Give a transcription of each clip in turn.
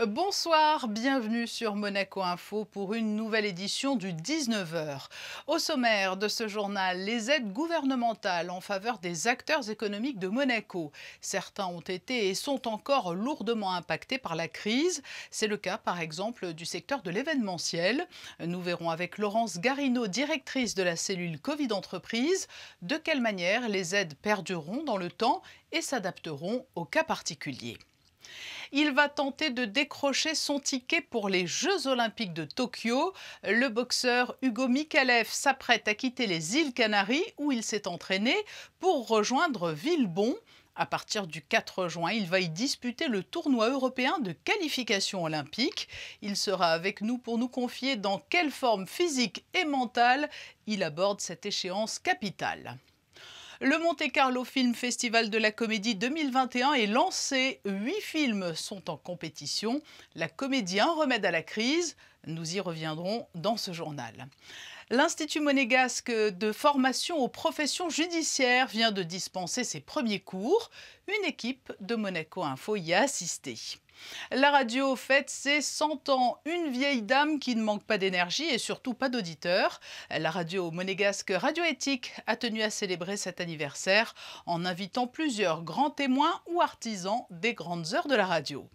Bonsoir, bienvenue sur Monaco Info pour une nouvelle édition du 19h. Au sommaire de ce journal, les aides gouvernementales en faveur des acteurs économiques de Monaco. Certains ont été et sont encore lourdement impactés par la crise. C'est le cas par exemple du secteur de l'événementiel. Nous verrons avec Laurence Garino, directrice de la cellule Covid Entreprises, de quelle manière les aides perdureront dans le temps et s'adapteront aux cas particuliers. Il va tenter de décrocher son ticket pour les Jeux Olympiques de Tokyo. Le boxeur Hugo Mikalev s'apprête à quitter les îles Canaries où il s'est entraîné pour rejoindre Villebon. À partir du 4 juin, il va y disputer le tournoi européen de qualification olympique. Il sera avec nous pour nous confier dans quelle forme physique et mentale il aborde cette échéance capitale. Le Monte Carlo Film Festival de la Comédie 2021 est lancé. 8 films sont en compétition. La comédie Un remède à la crise, nous y reviendrons dans ce journal. L'Institut monégasque de formation aux professions judiciaires vient de dispenser ses premiers cours. Une équipe de Monaco Info y a assisté. La radio fête ses 100 ans, une vieille dame qui ne manque pas d'énergie et surtout pas d'auditeurs. La radio monégasque Radioéthique a tenu à célébrer cet anniversaire en invitant plusieurs grands témoins ou artisans des grandes heures de la radio.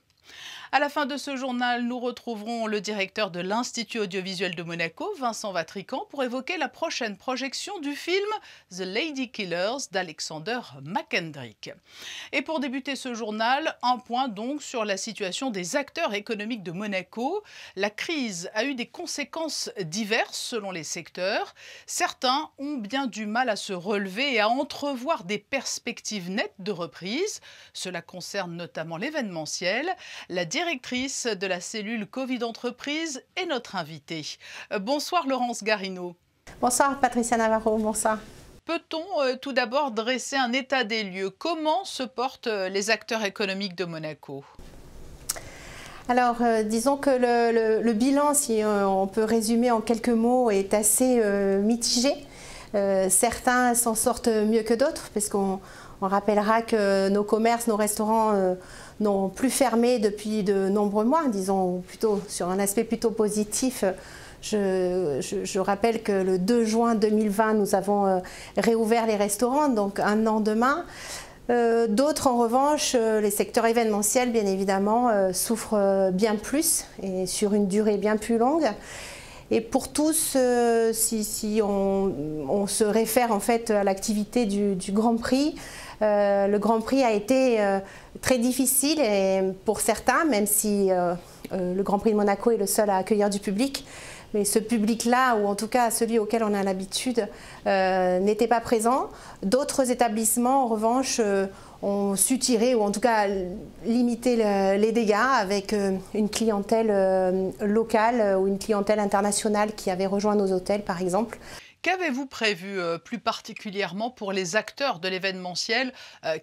À la fin de ce journal, nous retrouverons le directeur de l'Institut audiovisuel de Monaco, Vincent Vatrican, pour évoquer la prochaine projection du film The Lady Killers d'Alexander McKendrick. Et pour débuter ce journal, un point donc sur la situation des acteurs économiques de Monaco. La crise a eu des conséquences diverses selon les secteurs. Certains ont bien du mal à se relever et à entrevoir des perspectives nettes de reprise. Cela concerne notamment l'événementiel. La directrice de la cellule Covid Entreprises est notre invitée. Bonsoir Laurence Garino. Bonsoir Patricia Navarro, bonsoir. Peut-on tout d'abord dresser un état des lieux? Comment se portent les acteurs économiques de Monaco? Alors, disons que le bilan, si on peut résumer en quelques mots, est assez mitigé. Certains s'en sortent mieux que d'autres, parce qu'on rappellera que nos commerces, nos restaurants n'ont plus fermé depuis de nombreux mois, disons plutôt sur un aspect plutôt positif. Je rappelle que le 2 juin 2020, nous avons réouvert les restaurants, donc un an demain. D'autres, en revanche, les secteurs événementiels, bien évidemment, souffrent bien plus et sur une durée bien plus longue. Et pour tous, si on se réfère en fait à l'activité du Grand Prix, le Grand Prix a été très difficile et pour certains, même si le Grand Prix de Monaco est le seul à accueillir du public, mais ce public-là, ou en tout cas celui auquel on a l'habitude, n'était pas présent. D'autres établissements, en revanche, ont su tirer, ou en tout cas limiter les dégâts avec une clientèle locale ou une clientèle internationale qui avait rejoint nos hôtels, par exemple. Qu'avez-vous prévu plus particulièrement pour les acteurs de l'événementiel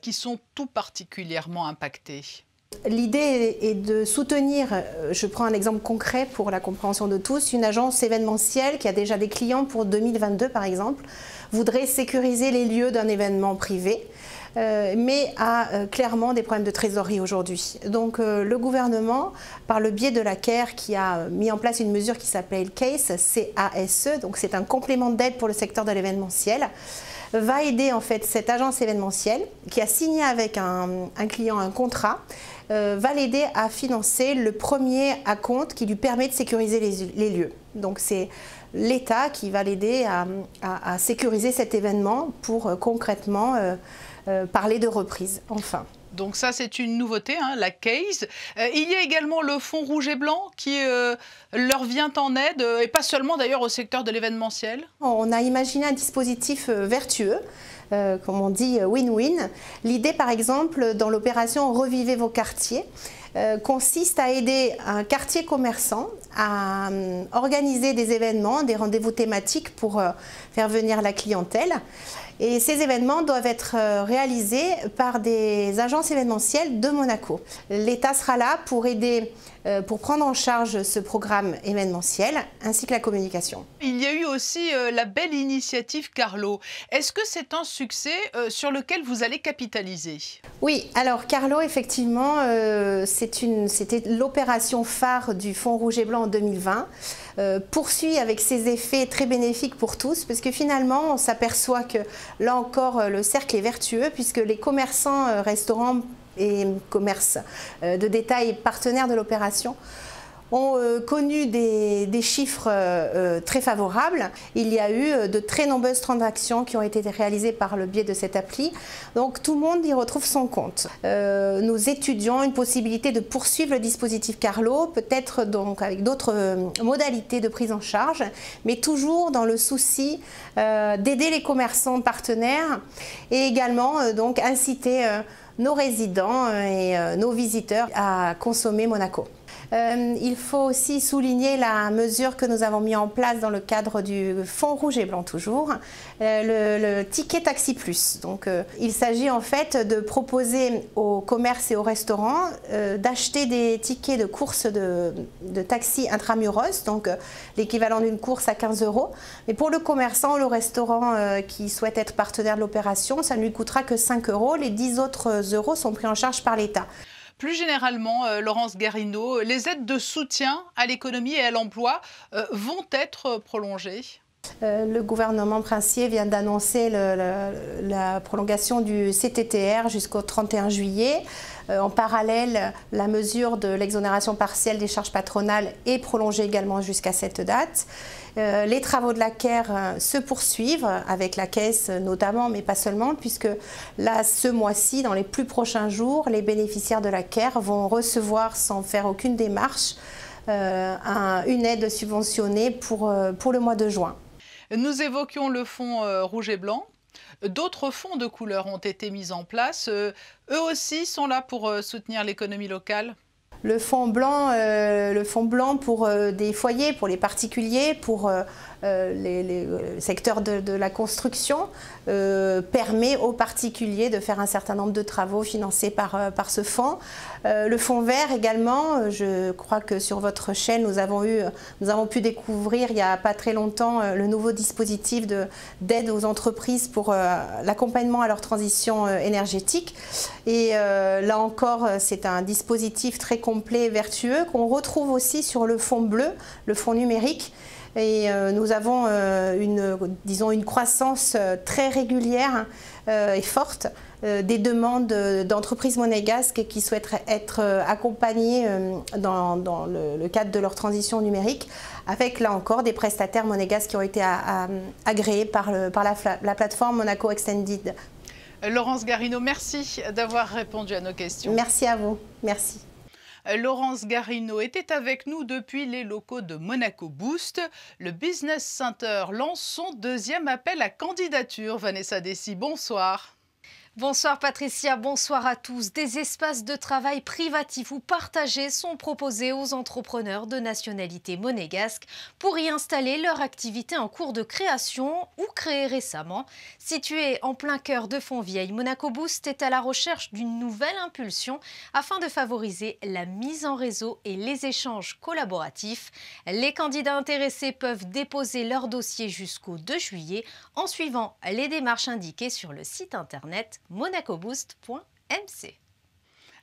qui sont tout particulièrement impactés ? L'idée est de soutenir, je prends un exemple concret pour la compréhension de tous, une agence événementielle qui a déjà des clients pour 2022 par exemple, voudrait sécuriser les lieux d'un événement privé, mais a clairement des problèmes de trésorerie aujourd'hui. Donc le gouvernement, par le biais de la CARE, qui a mis en place une mesure qui s'appelle CASE, C-A-S-E, donc c'est un complément d'aide pour le secteur de l'événementiel, va aider en fait cette agence événementielle qui a signé avec un client un contrat, va l'aider à financer le premier acompte qui lui permet de sécuriser les lieux. Donc c'est l'État qui va l'aider à sécuriser cet événement pour concrètement parler de reprise, enfin. Donc ça, c'est une nouveauté, hein, la CASE. Il y a également le Fonds Rouge et Blanc qui leur vient en aide, et pas seulement d'ailleurs au secteur de l'événementiel. On a imaginé un dispositif vertueux, comme on dit win-win. L'idée, par exemple, dans l'opération Revivez vos quartiers, consiste à aider un quartier commerçant à organiser des événements, des rendez-vous thématiques pour faire venir la clientèle. Et ces événements doivent être réalisés par des agences événementielles de Monaco. L'État sera là pour aider, pour prendre en charge ce programme événementiel ainsi que la communication. Il y a eu aussi la belle initiative Carlo. Est-ce que c'est un succès sur lequel vous allez capitaliser? Oui, alors Carlo, effectivement, c'était l'opération phare du Fonds Rouge et Blanc en 2020. Poursuit avec ses effets très bénéfiques pour tous, parce que finalement, on s'aperçoit que là encore, le cercle est vertueux, puisque les commerçants, restaurants et commerces de détail partenaires de l'opération ont connu des chiffres très favorables. Il y a eu de très nombreuses transactions qui ont été réalisées par le biais de cette appli. Donc tout le monde y retrouve son compte. Nous étudions une possibilité de poursuivre le dispositif Carlo, peut-être donc avec d'autres modalités de prise en charge, mais toujours dans le souci d'aider les commerçants partenaires et également donc inciter nos résidents et nos visiteurs à consommer Monaco. Il faut aussi souligner la mesure que nous avons mis en place dans le cadre du Fonds Rouge et Blanc toujours, le ticket Taxi Plus. Donc, il s'agit en fait de proposer aux commerces et aux restaurants d'acheter des tickets de course de taxi intramuros, donc l'équivalent d'une course à 15 €. Mais pour le commerçant ou le restaurant qui souhaite être partenaire de l'opération, ça ne lui coûtera que 5 €. Les 10 autres euros sont pris en charge par l'État. Plus généralement, Laurence Garino, les aides de soutien à l'économie et à l'emploi vont être prolongées? Le gouvernement princier vient d'annoncer la prolongation du CTTR jusqu'au 31 juillet. En parallèle, la mesure de l'exonération partielle des charges patronales est prolongée également jusqu'à cette date. Les travaux de la CARE se poursuivent avec la Caisse notamment, mais pas seulement, puisque là, ce mois-ci, dans les plus prochains jours, les bénéficiaires de la CARE vont recevoir, sans faire aucune démarche, une aide subventionnée pour le mois de juin. Nous évoquions le fonds rouge et blanc. D'autres fonds de couleur ont été mis en place. Eux aussi sont là pour soutenir l'économie locale? Le fonds blanc pour des foyers, pour les particuliers, pour les secteurs de la construction, permet aux particuliers de faire un certain nombre de travaux financés par ce fonds. Le fonds vert également, je crois que sur votre chaîne, nous avons pu découvrir il n'y a pas très longtemps le nouveau dispositif d'aide aux entreprises pour l'accompagnement à leur transition énergétique. Et là encore, c'est un dispositif très complet et vertueux qu'on retrouve aussi sur le fonds bleu, le fonds numérique. Et nous avons une croissance très régulière et forte des demandes d'entreprises monégasques qui souhaiteraient être accompagnées dans le cadre de leur transition numérique, avec là encore des prestataires monégasques qui ont été agréés par la plateforme Monaco Extended. Laurence Garino, merci d'avoir répondu à nos questions. Merci à vous. Merci. Laurence Garino était avec nous depuis les locaux de Monaco Boost. Le Business Center lance son deuxième appel à candidature. Vanessa Dessy, bonsoir. Bonsoir Patricia, bonsoir à tous. Des espaces de travail privatifs ou partagés sont proposés aux entrepreneurs de nationalité monégasque pour y installer leur activité en cours de création ou créée récemment. Situé en plein cœur de Fontvieille, Monaco Boost est à la recherche d'une nouvelle impulsion afin de favoriser la mise en réseau et les échanges collaboratifs. Les candidats intéressés peuvent déposer leur dossier jusqu'au 2 juillet en suivant les démarches indiquées sur le site internet monacoboost.mc.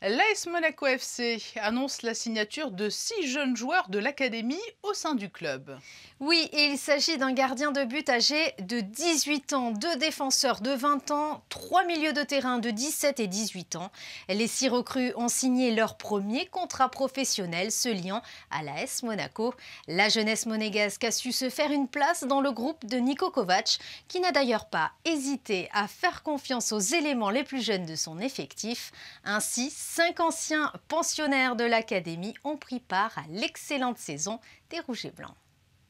L'AS Monaco FC annonce la signature de 6 jeunes joueurs de l'académie au sein du club. Oui, il s'agit d'un gardien de but âgé de 18 ans, 2 défenseurs de 20 ans, 3 milieux de terrain de 17 et 18 ans. Les 6 recrues ont signé leur premier contrat professionnel se liant à l'AS Monaco. La jeunesse monégasque a su se faire une place dans le groupe de Niko Kovac, qui n'a d'ailleurs pas hésité à faire confiance aux éléments les plus jeunes de son effectif. Ainsi, 5 anciens pensionnaires de l'académie ont pris part à l'excellente saison des Rouges et Blancs.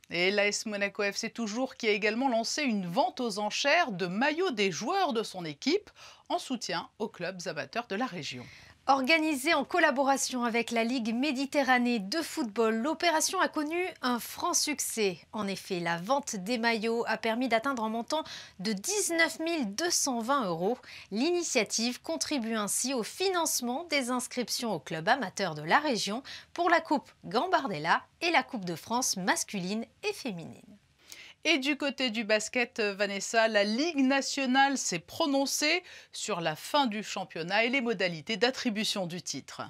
Et l'AS Monaco FC toujours qui a également lancé une vente aux enchères de maillots des joueurs de son équipe en soutien aux clubs amateurs de la région. Organisée en collaboration avec la Ligue Méditerranée de football, l'opération a connu un franc succès. En effet, la vente des maillots a permis d'atteindre un montant de 19 220 €. L'initiative contribue ainsi au financement des inscriptions aux clubs amateurs de la région pour la Coupe Gambardella et la Coupe de France masculine et féminine. Et du côté du basket, Vanessa, la Ligue nationale s'est prononcée sur la fin du championnat et les modalités d'attribution du titre.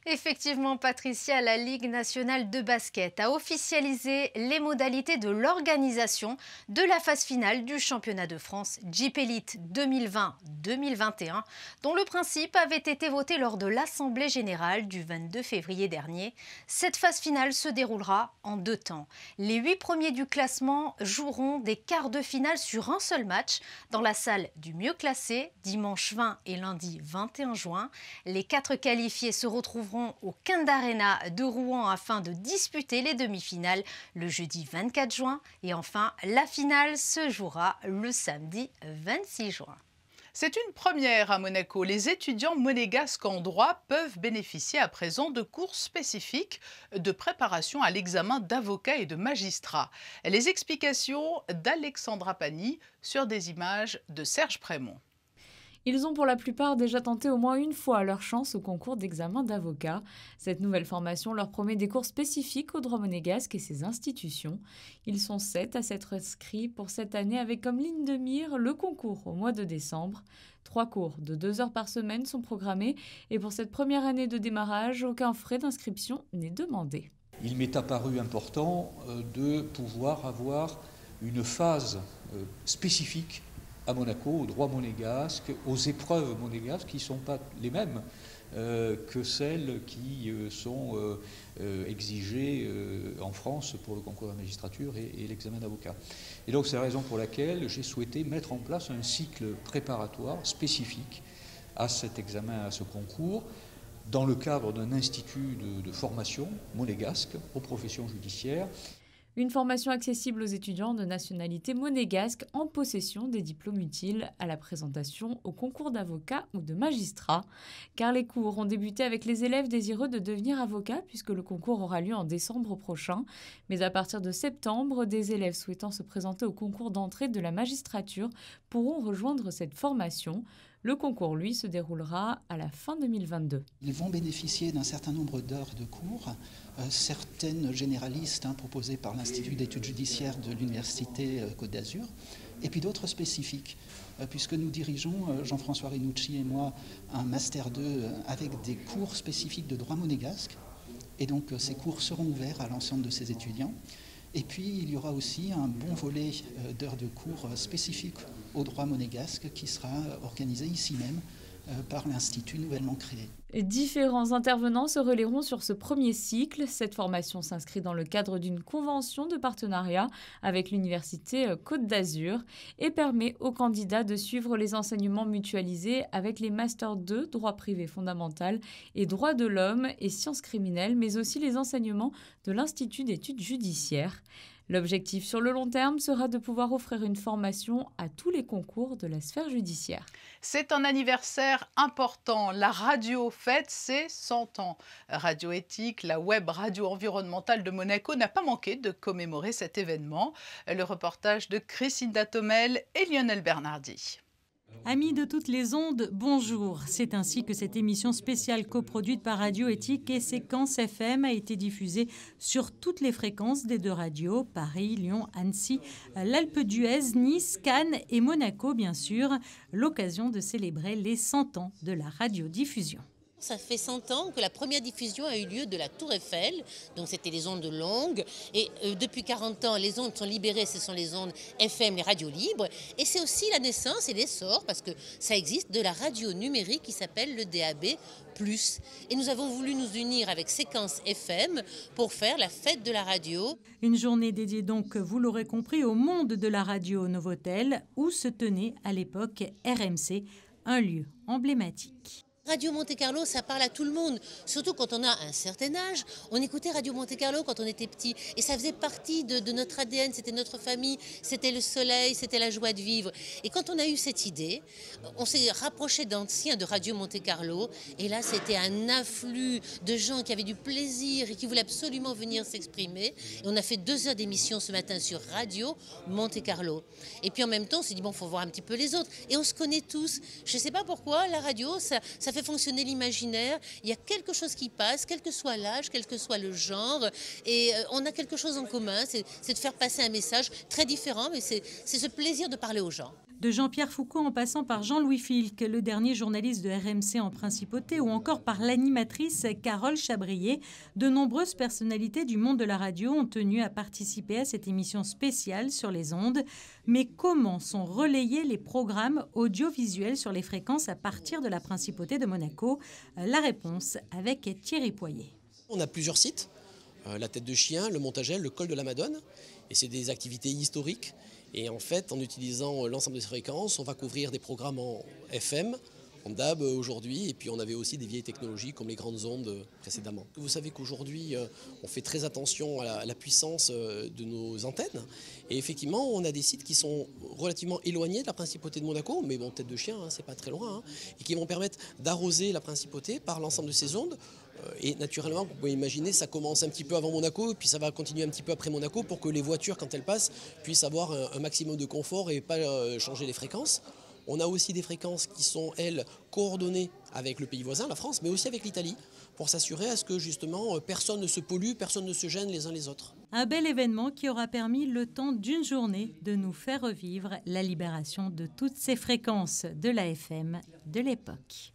Effectivement, Patricia, la Ligue nationale de basket a officialisé les modalités de l'organisation de la phase finale du championnat de France Jeep Elite 2020-2021, dont le principe avait été voté lors de l'Assemblée générale du 22 février dernier. Cette phase finale se déroulera en 2 temps. Les 8 premiers du classement joueront des quarts de finale sur un seul match dans la salle du mieux classé, dimanche 20 et lundi 21 juin. Les 4 qualifiés se retrouveront au Kenda Arena de Rouen afin de disputer les demi-finales le jeudi 24 juin. Et enfin, la finale se jouera le samedi 26 juin. C'est une première à Monaco. Les étudiants monégasques en droit peuvent bénéficier à présent de cours spécifiques de préparation à l'examen d'avocat et de magistrat. Les explications d'Alexandra Pani sur des images de Serge Prémont. Ils ont pour la plupart déjà tenté au moins une fois leur chance au concours d'examen d'avocat. Cette nouvelle formation leur promet des cours spécifiques au droit monégasque et ses institutions. Ils sont 7 à s'être inscrits pour cette année avec comme ligne de mire le concours au mois de décembre. 3 cours de 2 heures par semaine sont programmés et pour cette première année de démarrage, aucun frais d'inscription n'est demandé. Il m'est apparu important de pouvoir avoir une phase spécifique à Monaco, au droit monégasque, aux épreuves monégasques qui ne sont pas les mêmes que celles qui sont exigées en France pour le concours de la magistrature et l'examen d'avocat. Et donc c'est la raison pour laquelle j'ai souhaité mettre en place un cycle préparatoire spécifique à cet examen, à ce concours, dans le cadre d'un institut de formation monégasque aux professions judiciaires. Une formation accessible aux étudiants de nationalité monégasque en possession des diplômes utiles à la présentation au concours d'avocat ou de magistrat. Car les cours ont débuté avec les élèves désireux de devenir avocats puisque le concours aura lieu en décembre prochain. Mais à partir de septembre, des élèves souhaitant se présenter au concours d'entrée de la magistrature pourront rejoindre cette formation. Le concours, lui, se déroulera à la fin 2022. Ils vont bénéficier d'un certain nombre d'heures de cours, certaines généralistes proposées par l'Institut d'études judiciaires de l'Université Côte d'Azur, et puis d'autres spécifiques, puisque nous dirigeons, Jean-François Rinucci et moi, un Master 2 avec des cours spécifiques de droit monégasque, et donc ces cours seront ouverts à l'ensemble de ces étudiants. Et puis, il y aura aussi un bon volet d'heures de cours spécifiques au droit monégasque qui sera organisé ici même par l'Institut nouvellement créé. Différents intervenants se relayeront sur ce premier cycle. Cette formation s'inscrit dans le cadre d'une convention de partenariat avec l'Université Côte d'Azur et permet aux candidats de suivre les enseignements mutualisés avec les Masters 2, droit privé fondamental et droit de l'homme et sciences criminelles, mais aussi les enseignements de l'Institut d'études judiciaires. L'objectif sur le long terme sera de pouvoir offrir une formation à tous les concours de la sphère judiciaire. C'est un anniversaire important. La radio fête ses 100 ans. Radio Éthique, la web radio environnementale de Monaco n'a pas manqué de commémorer cet événement. Le reportage de Christine Datomel et Lionel Bernardi. Amis de toutes les ondes, bonjour. C'est ainsi que cette émission spéciale coproduite par Radio Éthique et Séquence FM a été diffusée sur toutes les fréquences des 2 radios, Paris, Lyon, Annecy, l'Alpe d'Huez, Nice, Cannes et Monaco, bien sûr, l'occasion de célébrer les 100 ans de la radiodiffusion. Ça fait 100 ans que la première diffusion a eu lieu de la Tour Eiffel, donc c'était les ondes longues. Et depuis 40 ans, les ondes sont libérées, ce sont les ondes FM, les radios libres. Et c'est aussi la naissance et l'essor, parce que ça existe, de la radio numérique qui s'appelle le DAB+. Et nous avons voulu nous unir avec Séquence FM pour faire la fête de la radio. Une journée dédiée donc, vous l'aurez compris, au monde de la radio Novotel, où se tenait à l'époque RMC, un lieu emblématique. Radio Monte-Carlo, ça parle à tout le monde. Surtout quand on a un certain âge. On écoutait Radio Monte-Carlo quand on était petit. Et ça faisait partie de notre ADN, c'était notre famille, c'était le soleil, c'était la joie de vivre. Et quand on a eu cette idée, on s'est rapproché d'anciens de Radio Monte-Carlo. Et là, c'était un afflux de gens qui avaient du plaisir et qui voulaient absolument venir s'exprimer. Et on a fait 2 heures d'émission ce matin sur Radio Monte-Carlo. Et puis en même temps, on s'est dit, bon, il faut voir un petit peu les autres. Et on se connaît tous. Je ne sais pas pourquoi, la radio, ça fait fonctionner l'imaginaire. Il y a quelque chose qui passe, quel que soit l'âge, quel que soit le genre. Et on a quelque chose en commun, c'est de faire passer un message très différent, mais c'est ce plaisir de parler aux gens. De Jean-Pierre Foucault en passant par Jean-Louis Filck, le dernier journaliste de RMC en Principauté, ou encore par l'animatrice Carole Chabrier, de nombreuses personnalités du monde de la radio ont tenu à participer à cette émission spéciale sur les ondes. Mais comment sont relayés les programmes audiovisuels sur les fréquences à partir de la Principauté de Monaco? La réponse avec Thierry Poyer. On a plusieurs sites, la Tête de Chien, le Montagel, le Col de la Madone, et c'est des activités historiques. Et en fait, en utilisant l'ensemble de ces fréquences, on va couvrir des programmes en FM, en DAB aujourd'hui, et puis on avait aussi des vieilles technologies comme les grandes ondes précédemment. Vous savez qu'aujourd'hui, on fait très attention à la puissance de nos antennes, et effectivement, on a des sites qui sont relativement éloignés de la Principauté de Monaco, mais bon, Tête de Chien, c'est pas très loin, et qui vont permettre d'arroser la Principauté par l'ensemble de ces ondes. Et naturellement, vous pouvez imaginer, ça commence un petit peu avant Monaco, et puis ça va continuer un petit peu après Monaco pour que les voitures, quand elles passent, puissent avoir un maximum de confort et pas changer les fréquences. On a aussi des fréquences qui sont, elles, coordonnées avec le pays voisin, la France, mais aussi avec l'Italie, pour s'assurer à ce que, justement, personne ne se pollue, personne ne se gêne les uns les autres. Un bel événement qui aura permis, le temps d'une journée, de nous faire revivre la libération de toutes ces fréquences de la FM de l'époque.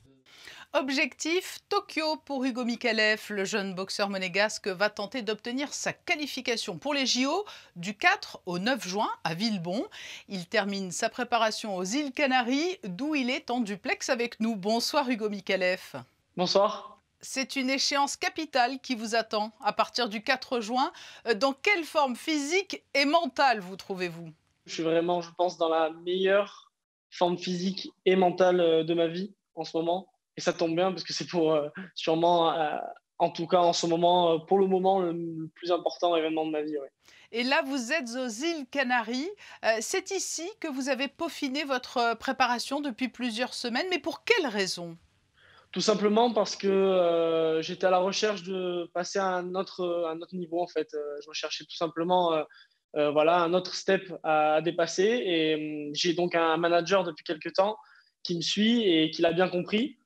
Objectif Tokyo pour Hugo Micallef. Le jeune boxeur monégasque va tenter d'obtenir sa qualification pour les JO du 4 au 9 juin à Villebon. Il termine sa préparation aux îles Canaries, d'où il est en duplex avec nous. Bonsoir Hugo Micallef. Bonsoir. C'est une échéance capitale qui vous attend à partir du 4 juin. Dans quelle forme physique et mentale vous trouvez-vous? Je suis vraiment, je pense, dans la meilleure forme physique et mentale de ma vie en ce moment. Et ça tombe bien parce que c'est pour sûrement, en tout cas en ce moment, pour le moment, le plus important événement de ma vie. Ouais. Et là, vous êtes aux îles Canaries. C'est ici que vous avez peaufiné votre préparation depuis plusieurs semaines. Mais pour quelle raison? Tout simplement parce que j'étais à la recherche de passer à un autre niveau. En fait. Je recherchais tout simplement voilà, un autre step à dépasser. Et j'ai donc un manager depuis quelques temps qui me suit et qui l'a bien compris.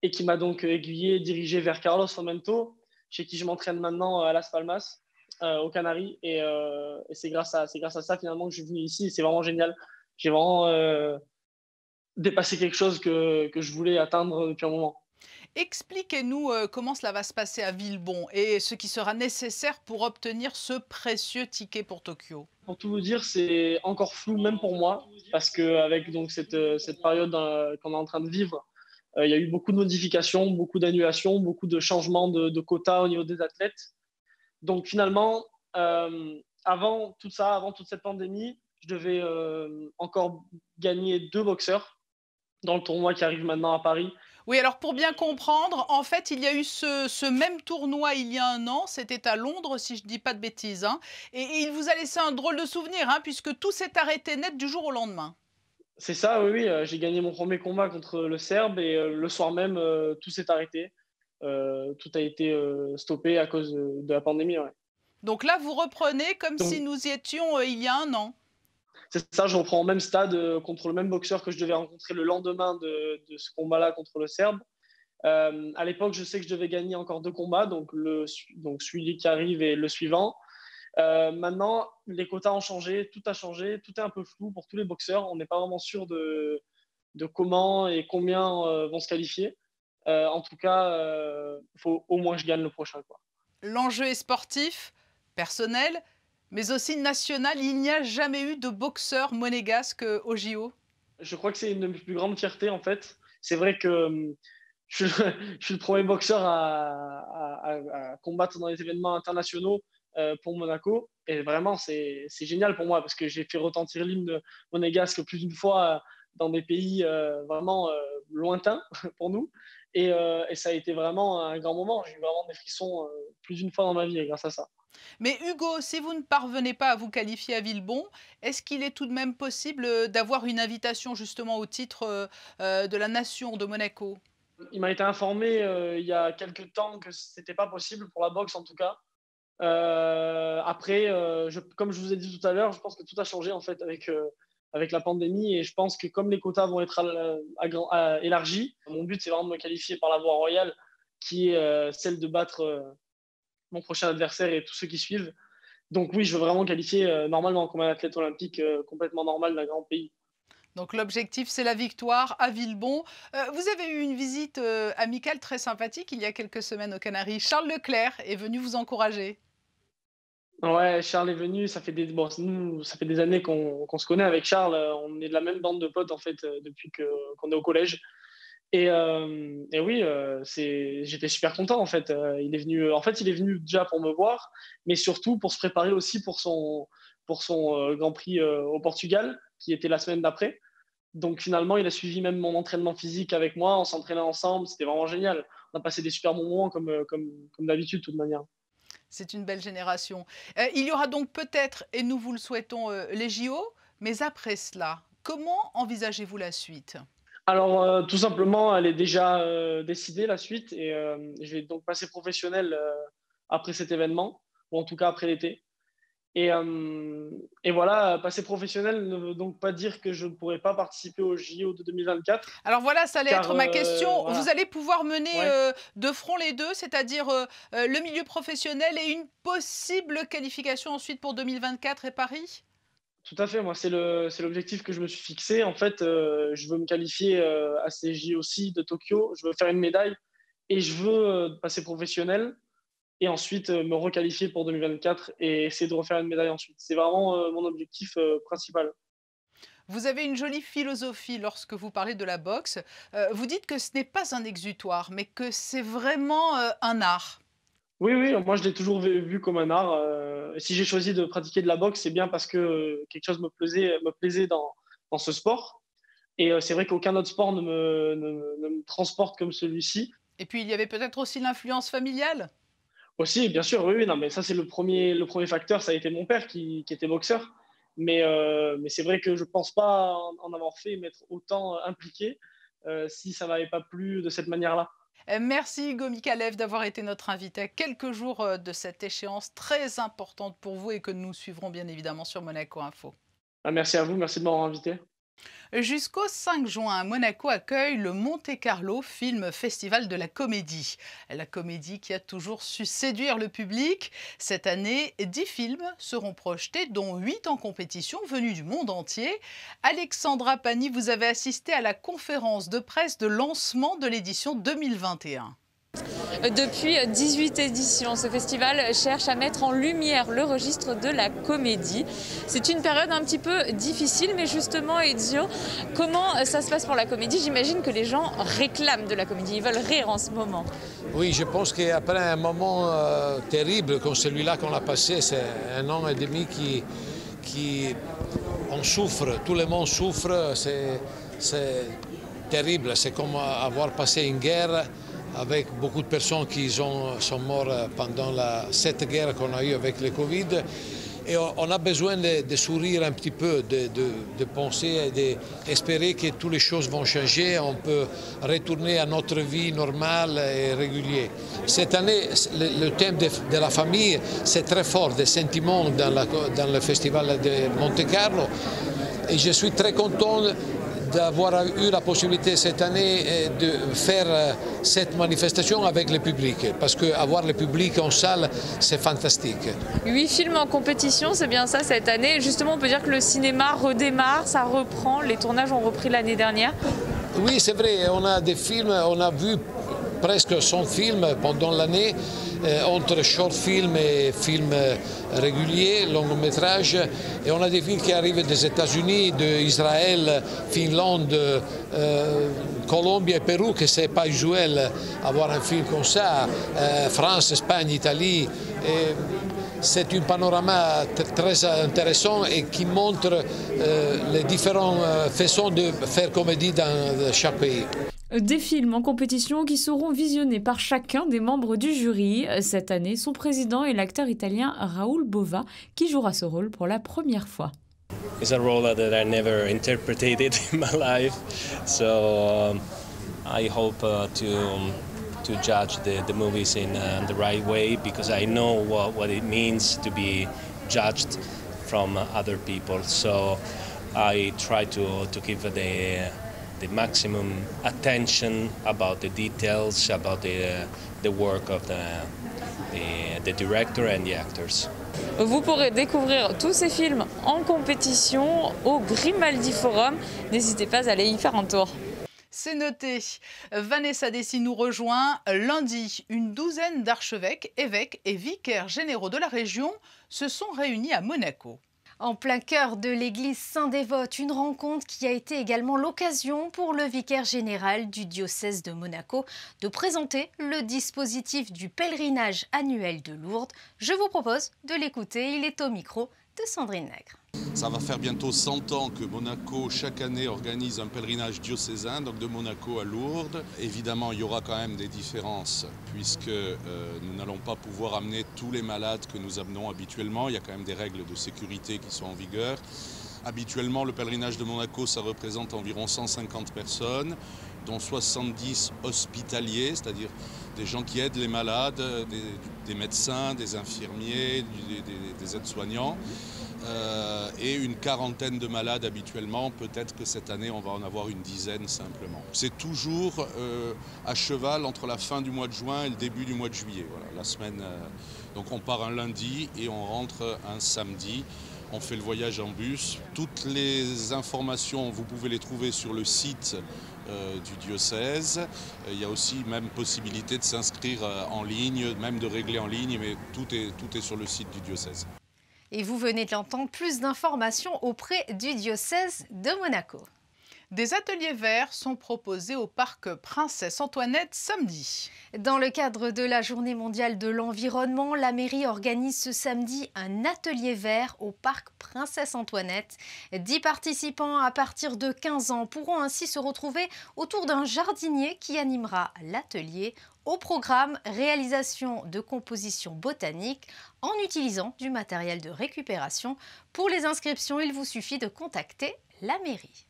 Et qui m'a donc aiguillé, dirigé vers Carlos Fomento, chez qui je m'entraîne maintenant à Las Palmas, aux Canaries. Et c'est grâce à ça, finalement, que je suis venu ici. Et c'est vraiment génial. J'ai vraiment dépassé quelque chose que je voulais atteindre depuis un moment. Expliquez-nous comment cela va se passer à Villebon et ce qui sera nécessaire pour obtenir ce précieux ticket pour Tokyo. Pour tout vous dire, c'est encore flou, même pour moi, parce qu'avec cette période qu'on est en train de vivre, il y a eu beaucoup de modifications, beaucoup d'annulations, beaucoup de changements de quotas au niveau des athlètes. Donc finalement, avant tout ça, avant toute cette pandémie, je devais encore gagner 2 boxeurs dans le tournoi qui arrive maintenant à Paris. Oui, alors pour bien comprendre, en fait, il y a eu ce même tournoi il y a un an, c'était à Londres, si je ne dis pas de bêtises, hein, et il vous a laissé un drôle de souvenir, hein, puisque tout s'est arrêté net du jour au lendemain. C'est ça, oui. J'ai gagné mon premier combat contre le Serbe et le soir même, tout s'est arrêté. Tout a été stoppé à cause de la pandémie. Ouais. Donc là, vous reprenez comme si nous y étions il y a un an. C'est ça, je reprends au même stade contre le même boxeur que je devais rencontrer le lendemain de ce combat-là contre le Serbe. À l'époque, je sais que je devais gagner encore 2 combats, donc celui qui arrive et le suivant. Maintenant, les quotas ont changé, tout a changé, tout est un peu flou pour tous les boxeurs. On n'est pas vraiment sûr de comment et combien vont se qualifier. En tout cas, il faut au moins que je gagne le prochain. L'enjeu est sportif, personnel, mais aussi national. Il n'y a jamais eu de boxeur monégasque au JO. Je crois que c'est une de mes plus grandes fiertés en fait. C'est vrai que je suis le premier boxeur à combattre dans les événements internationaux pour Monaco. Et vraiment, c'est génial pour moi parce que j'ai fait retentir l'hymne monégasque plus d'une fois dans des pays vraiment lointain pour nous. Et ça a été vraiment un grand moment. J'ai eu vraiment des frissons plus d'une fois dans ma vie grâce à ça. Mais Hugo, si vous ne parvenez pas à vous qualifier à Villebon, est-ce qu'il est tout de même possible d'avoir une invitation justement au titre de la nation de Monaco? Il m'a été informé il y a quelques temps que ce n'était pas possible pour la boxe en tout cas. Après, comme je vous ai dit tout à l'heure, je pense que tout a changé en fait avec la pandémie, et je pense que comme les quotas vont être élargis, mon but c'est vraiment de me qualifier par la voie royale, qui est celle de battre mon prochain adversaire et tous ceux qui suivent. Donc oui, je veux vraiment qualifier normalement comme un athlète olympique complètement normal d'un grand pays. Donc l'objectif, c'est la victoire à Villebon. Vous avez eu une visite amicale très sympathique il y a quelques semaines aux Canaries. Charles Leclerc est venu vous encourager. Ouais, Charles est venu, ça fait des années qu'on se connaît avec Charles. On est de la même bande de potes en fait depuis qu'on est au collège. Et oui, j'étais super content en fait. Il est venu déjà pour me voir, mais surtout pour se préparer aussi pour son Grand Prix au Portugal, qui était la semaine d'après. Donc finalement, il a suivi même mon entraînement physique avec moi, on s'entraînait ensemble, c'était vraiment génial. On a passé des super bons moments comme d'habitude, de toute manière. C'est une belle génération. Il y aura donc peut-être, et nous vous le souhaitons, les JO, mais après cela, comment envisagez-vous la suite ? Alors, tout simplement, elle est déjà décidée, la suite, et je vais donc passer professionnel après cet événement, ou en tout cas après l'été. Et voilà, passer professionnel ne veut donc pas dire que je ne pourrai pas participer aux JO de 2024. Alors voilà, ça allait être ma question. Voilà. Vous allez pouvoir mener de front les deux, c'est-à-dire le milieu professionnel et une possible qualification ensuite pour 2024 et Paris ? Tout à fait, moi c'est l'objectif que je me suis fixé. En fait, je veux me qualifier à ces JO-ci de Tokyo, je veux faire une médaille et je veux passer professionnel et ensuite me requalifier pour 2024 et essayer de refaire une médaille ensuite. C'est vraiment mon objectif principal. Vous avez une jolie philosophie lorsque vous parlez de la boxe. Vous dites que ce n'est pas un exutoire, mais que c'est vraiment un art. Oui, moi je l'ai toujours vu comme un art. Si j'ai choisi de pratiquer de la boxe, c'est bien parce que quelque chose me plaisait dans ce sport. Et c'est vrai qu'aucun autre sport ne me transporte comme celui-ci. Et puis il y avait peut-être aussi l'influence familiale ? Aussi, bien sûr, oui, non, mais ça c'est le premier facteur, ça a été mon père qui était boxeur. Mais c'est vrai que je ne pense pas en avoir fait, m'être autant impliqué si ça ne m'avait pas plu de cette manière-là. Merci Hugo Mikalev d'avoir été notre invité à quelques jours de cette échéance très importante pour vous et que nous suivrons bien évidemment sur Monaco Info. Merci à vous, merci de m'avoir invité. Jusqu'au 5 juin, Monaco accueille le Monte Carlo Film Festival de la Comédie. La comédie qui a toujours su séduire le public. Cette année, 10 films seront projetés, dont 8 en compétition venus du monde entier. Alexandra Pani, vous avez assisté à la conférence de presse de lancement de l'édition 2021. Depuis 18 éditions, ce festival cherche à mettre en lumière le registre de la comédie. C'est une période un petit peu difficile, mais justement, Ezio, comment ça se passe pour la comédie? J'imagine que les gens réclament de la comédie, ils veulent rire en ce moment. Oui, je pense qu'après un moment terrible comme celui-là qu'on a passé, c'est un an et demi qui on souffre, tout le monde souffre, c'est terrible, c'est comme avoir passé une guerre avec beaucoup de personnes qui sont mortes pendant cette guerre qu'on a eue avec le Covid. Et on a besoin de sourire un petit peu, de penser et d'espérer que toutes les choses vont changer. On peut retourner à notre vie normale et régulière. Cette année, le thème de la famille, c'est très fort, des sentiments dans le festival de Monte Carlo. Et je suis très content d'avoir eu la possibilité cette année de faire cette manifestation avec le public, parce qu'avoir le public en salle, c'est fantastique. 8 films en compétition, c'est bien ça cette année. Justement, on peut dire que le cinéma redémarre, ça reprend, les tournages ont repris l'année dernière. Oui, c'est vrai, on a des films, on a vu presque 100 films pendant l'année, entre short films et films réguliers, long métrage. Et on a des films qui arrivent des États-Unis, d'Israël, Finlande, Colombie et Pérou, que ce n'est pas usuel avoir un film comme ça, France, Espagne, Italie. C'est un panorama très intéressant et qui montre les différentes façons de faire comédie dans chaque pays. Des films en compétition qui seront visionnés par chacun des membres du jury. Cette année, son président est l'acteur italien Raoul Bova, qui jouera ce rôle pour la première fois. It's a role that I never interpreted in my life, so I hope to judge the movies in the right way, because I know what it means to be judged from other people. So I try to give the maximum attention about the details, about the work of the director and the actors. Vous pourrez découvrir tous ces films en compétition au Grimaldi Forum. N'hésitez pas à aller y faire un tour. C'est noté. Vanessa Dessy nous rejoint. Lundi, une douzaine d'archevêques, évêques et vicaires généraux de la région se sont réunis à Monaco. En plein cœur de l'église Saint-Dévote, une rencontre qui a été également l'occasion pour le vicaire général du diocèse de Monaco de présenter le dispositif du pèlerinage annuel de Lourdes. Je vous propose de l'écouter, il est au micro de Sandrine Nègre. Ça va faire bientôt 100 ans que Monaco, chaque année, organise un pèlerinage diocésain, donc de Monaco à Lourdes. Évidemment, il y aura quand même des différences, puisque nous n'allons pas pouvoir amener tous les malades que nous amenons habituellement. Il y a quand même des règles de sécurité qui sont en vigueur. Habituellement, le pèlerinage de Monaco, ça représente environ 150 personnes, dont 70 hospitaliers, c'est-à-dire des gens qui aident les malades, des médecins, des infirmiers, des aides-soignants. Et une quarantaine de malades habituellement. Peut-être que cette année, on va en avoir une dizaine simplement. C'est toujours à cheval entre la fin du mois de juin et le début du mois de juillet. Voilà, la semaine, donc on part un lundi et on rentre un samedi. On fait le voyage en bus. Toutes les informations, vous pouvez les trouver sur le site du diocèse. Il y a aussi même possibilité de s'inscrire en ligne, même de régler en ligne, mais tout est sur le site du diocèse. Et vous venez de l'entendre, plus d'informations auprès du diocèse de Monaco. Des ateliers verts sont proposés au parc Princesse Antoinette samedi. Dans le cadre de la Journée mondiale de l'environnement, la mairie organise ce samedi un atelier vert au parc Princesse Antoinette. 10 participants à partir de 15 ans pourront ainsi se retrouver autour d'un jardinier qui animera l'atelier. Au programme, réalisation de compositions botaniques en utilisant du matériel de récupération. Pour les inscriptions, il vous suffit de contacter la mairie.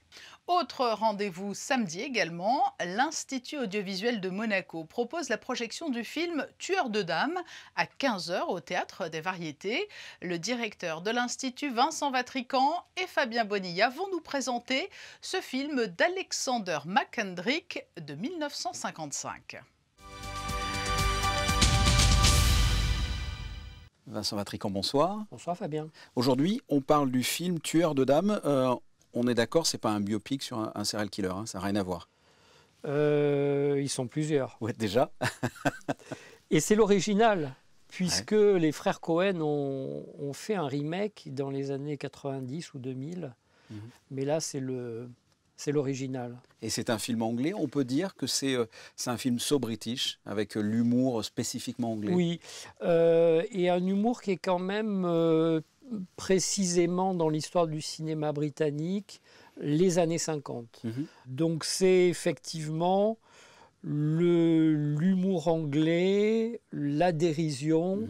Autre rendez-vous samedi également, l'Institut audiovisuel de Monaco propose la projection du film Tueur de dames à 15 h au Théâtre des Variétés. Le directeur de l'Institut, Vincent Vatrican, et Fabien Bonilla vont nous présenter ce film d'Alexander McKendrick de 1955. Vincent Vatrican, bonsoir. Bonsoir Fabien. Aujourd'hui, on parle du film Tueur de dames. On est d'accord, c'est pas un biopic sur un serial killer, hein, ça n'a rien à voir. Ils sont plusieurs. Ouais, déjà. Et c'est l'original, puisque les frères Cohen ont fait un remake dans les années 90 ou 2000. Mais là, c'est l'original. Et c'est un film anglais, on peut dire que c'est un film so british, avec l'humour spécifiquement anglais. Oui, et un humour qui est quand même précisément dans l'histoire du cinéma britannique, les années 50. Donc c'est effectivement l'humour anglais, la dérision,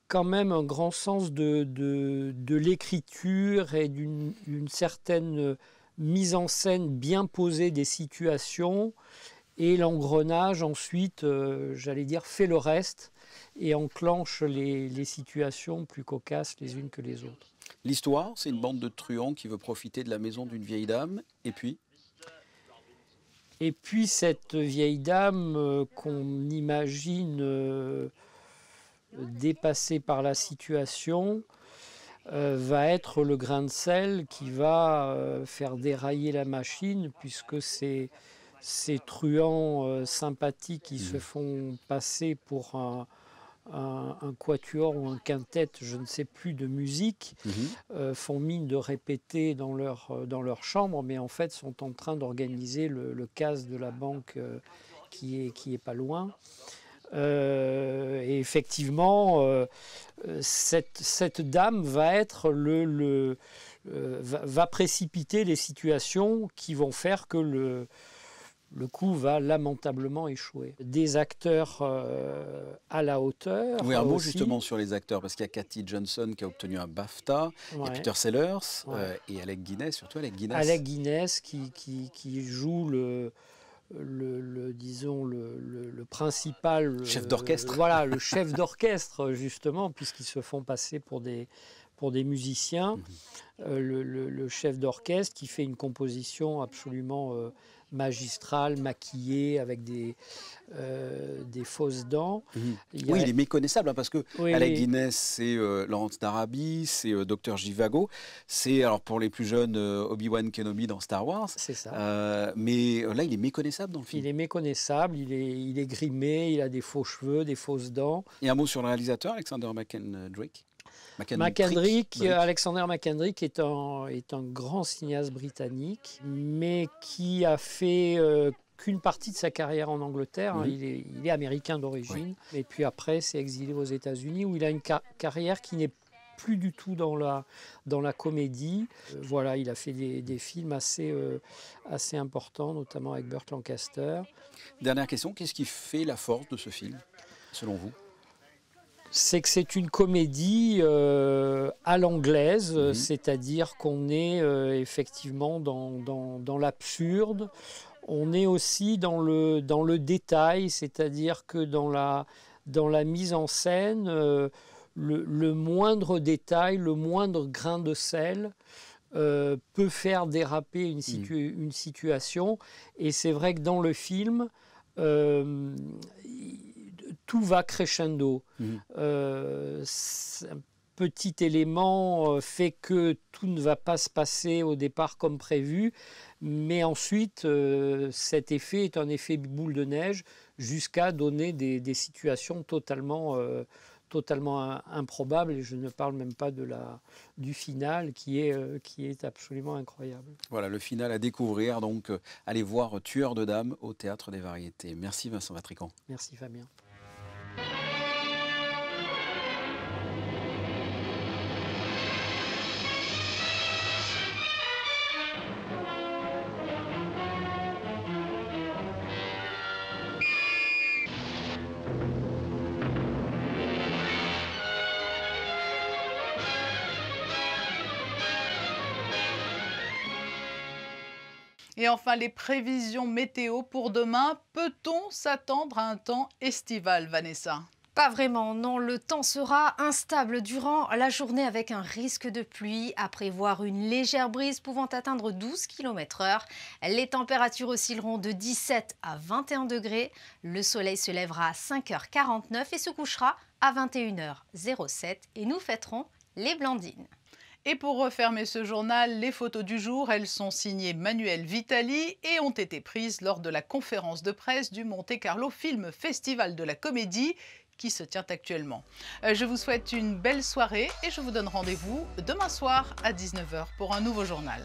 quand même un grand sens de l'écriture et d'une certaine mise en scène bien posée des situations, et l'engrenage ensuite, j'allais dire, fait le reste et enclenche les situations plus cocasses les unes que les autres. L'histoire, c'est une bande de truands qui veut profiter de la maison d'une vieille dame, et puis cette vieille dame qu'on imagine dépassée par la situation va être le grain de sel qui va faire dérailler la machine, puisque ces truands sympathiques qui se font passer pour un quatuor ou un quintet, je ne sais plus, de musique, font mine de répéter dans leur chambre, mais en fait sont en train d'organiser le casse de la banque qui est pas loin. Et effectivement, cette dame va être va précipiter les situations qui vont faire que Le coup va lamentablement échouer. Des acteurs à la hauteur. Oui, un mot aussi. Justement sur les acteurs, parce qu'il y a Cathy Johnson qui a obtenu un BAFTA, il y a Peter Sellers et Alec Guinness, surtout Alec Guinness. Alec Guinness qui joue le principal chef d'orchestre. Voilà, le chef d'orchestre justement, puisqu'ils se font passer pour des musiciens. Le chef d'orchestre qui fait une composition absolument magistrale, maquillée, avec des fausses dents. Oui, il est méconnaissable, parce que Alec Guinness, c'est Lawrence d'Arabie, c'est Dr Zhivago, c'est, alors pour les plus jeunes, Obi-Wan Kenobi dans Star Wars. C'est ça. Mais là, il est méconnaissable dans le film. Il est méconnaissable, il est grimé, il a des faux cheveux, des fausses dents. Et un mot sur le réalisateur, Alexander McKendrick. Alexander McKendrick est un grand cinéaste britannique, mais qui a fait qu'une partie de sa carrière en Angleterre. Il est américain d'origine, et puis après s'est exilé aux États-Unis, où il a une carrière qui n'est plus du tout dans la comédie. Voilà, il a fait des films assez importants, notamment avec Burt Lancaster. Dernière question, qu'est-ce qui fait la force de ce film, selon vous ? C'est que c'est une comédie à l'anglaise, c'est-à-dire qu'on est effectivement dans l'absurde. On est aussi dans le détail, c'est-à-dire que dans la mise en scène, le moindre détail, le moindre grain de sel peut faire déraper une situation. Et c'est vrai que dans le film, tout va crescendo. Un petit élément fait que tout ne va pas se passer au départ comme prévu, mais ensuite cet effet est un effet boule de neige jusqu'à donner des situations totalement improbables, et je ne parle même pas du final qui est absolument incroyable. Voilà, le final à découvrir, donc allez voir Tueur de dames au Théâtre des Variétés. Merci Vincent Vatrican. Merci Fabien. Et enfin, les prévisions météo pour demain. Peut-on s'attendre à un temps estival, Vanessa ? Pas vraiment, non. Le temps sera instable durant la journée avec un risque de pluie, à prévoir une légère brise pouvant atteindre 12 km/h. Les températures oscilleront de 17 à 21 degrés. Le soleil se lèvera à 5h49 et se couchera à 21h07. Et nous fêterons les Blandines. Et pour refermer ce journal, les photos du jour, elles sont signées Manuel Vitali et ont été prises lors de la conférence de presse du Monte Carlo Film Festival de la Comédie qui se tient actuellement. Je vous souhaite une belle soirée et je vous donne rendez-vous demain soir à 19h pour un nouveau journal.